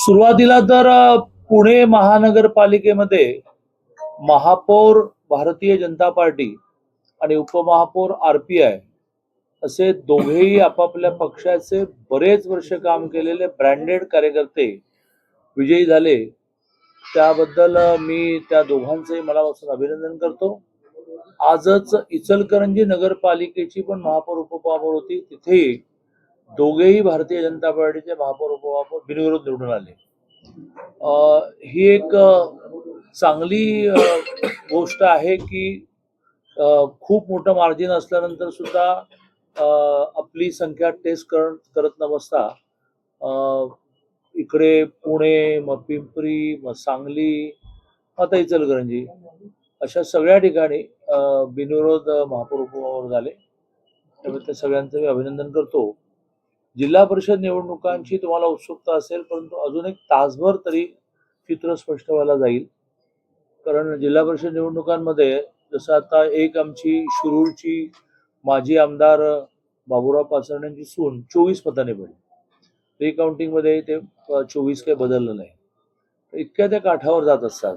सुरुवातीला तर पुणे महानगरपालिकेमध्ये महापौर भारतीय जनता पार्टी आणि उपमहापौर आरपीआय असे दोघेही आपापल्या पक्षाचे बरेच वर्ष काम केलेले ब्रँडेड कार्यकर्ते विजयी झाले. त्याबद्दल मी त्या दोघांचंही मनापासून अभिनंदन करतो. आजच इचलकरंजी नगरपालिकेची पण महापौर उपमहापौर होती, तिथेही दोघेही भारतीय जनता पार्टीचे महापौर उपमहापौर बिनविरोध निवडून आले. ही एक चांगली गोष्ट आहे की खूप मोठं मार्जिन असल्यानंतर सुद्धा आपली संख्या टेस्ट करत न बसता इकडे पुणे, मग पिंपरी, मग सांगली, आता इचलकरंजी अशा सगळ्या ठिकाणी बिनविरोध महापौर उपमहापौर झाले. त्यामुळे त्या सगळ्यांचं मी अभिनंदन करतो. जिल्हा परिषद निवडणुकांची तुम्हाला उत्सुकता असेल, परंतु अजून एक तासभर तरी चित्र स्पष्ट व्हायला जाईल. कारण जिल्हा परिषद निवडणुकांमध्ये जसं आता एक आमची शिरूरची माजी आमदार बाबुराव पाचरण्यांची सून 24 मतांनी पडली. रिकाउंटिंग मध्ये ते 24 काही बदललं नाही. इतक्या त्या काठावर जात असतात.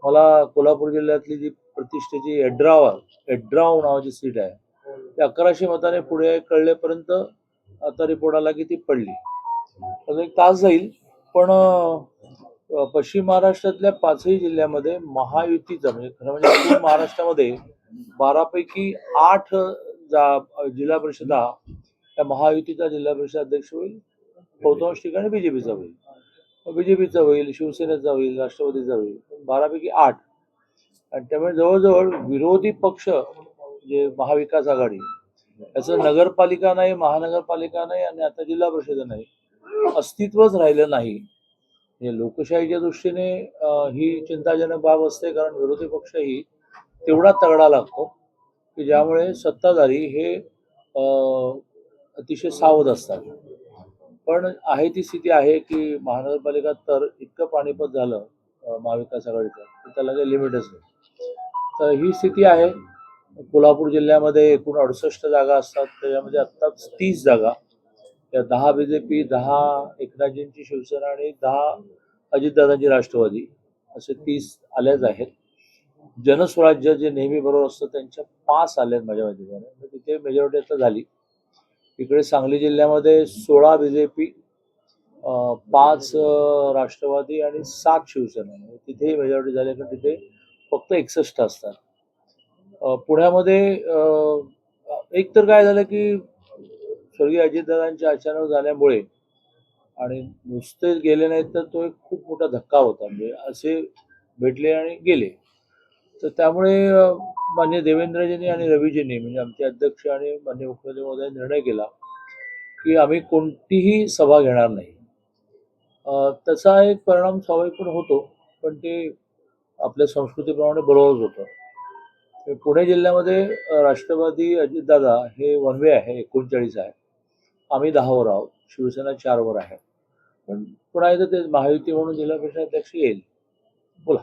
मला कोल्हापूर जिल्ह्यातली जी प्रतिष्ठेची एड्राव नावाची सीट आहे, ते 1100 मताने पुढे कळलेपर्यंत आता रिपोर्ट आला की ती पडली. अजून एक तास जाईल. पण पश्चिम महाराष्ट्रातल्या 5ही जिल्ह्यामध्ये महायुतीचा म्हणजे खरं म्हणजे पूर्ण महाराष्ट्रामध्ये 12 पैकी 8 जिल्हा परिषदा त्या महायुतीचा जिल्हा परिषद अध्यक्ष होईल. बहुतांश ठिकाणी बीजेपीचा होईल, बीजेपीचा होईल, शिवसेनेचा होईल, राष्ट्रवादीचा होईल, 12 पैकी 8. आणि त्यामुळे जवळजवळ विरोधी पक्ष म्हणजे महाविकास आघाडी याचं नगरपालिका नाही, महानगरपालिका नाही आणि आता जिल्हा परिषद नाही, अस्तित्वच राहिलं नाही. म्हणजे लोकशाहीच्या दृष्टीने ही चिंताजनक बाब असते. कारण विरोधी पक्षही तेवढा तगडा लागतो की ज्यामुळे सत्ताधारी हे अतिशय सावध असतात. पण आहे ती स्थिती आहे की महानगरपालिका तर इतकं पाणीपत झालं महाविकास आघाडीचं की त्याला काही लिमिटच नाही. तर ही स्थिती आहे. कोल्हापूर जिल्ह्यामध्ये एकूण 68 जागा असतात, त्याच्यामध्ये आत्ताच 30 जागा, त्या 10 बीजेपी, 10 एकनाथजींची शिवसेना आणि 10 अजितदादांची राष्ट्रवादी, असे 30 आल्याच आहेत. जनस्वराज्य जे नेहमी बरोबर असतं त्यांच्या 5 आल्यात माझ्या माहितीप्रमाणे, तिथे मेजॉरिटी आता झाली. इकडे सांगली जिल्ह्यामध्ये 16 बीजेपी, 5 राष्ट्रवादी आणि 7 शिवसेना, तिथेही मेजॉरिटी झाली. कारण तिथे फक्त 61 असतात. पुण्यामध्ये एक तर काय झालं की स्वर्गीय अजितदादांच्या अचानक झाल्यामुळे आणि नुसते गेले नाहीत तर तो एक खूप मोठा धक्का होता. म्हणजे असे भेटले आणि गेले. तर त्यामुळे मान्य देवेंद्रजींनी आणि रवीजींनी म्हणजे आमचे अध्यक्ष आणि मान्य मुख्यमंत्री महोदय निर्णय केला की आम्ही कोणतीही सभा घेणार नाही. त्याचा एक परिणाम स्वाभाविकपणे होतो, पण ते आपल्या संस्कृतीप्रमाणे बरोबरच होतं. पुणे जिल्ह्यामध्ये राष्ट्रवादी अजितदादा हे 1 वे आहे, 39 आहे. आम्ही 10 वर आहोत, शिवसेना 4 वर आहे. पण पुन्हा एकदा ते महायुती म्हणून जिल्हा परिषद अध्यक्ष येईल. बोला.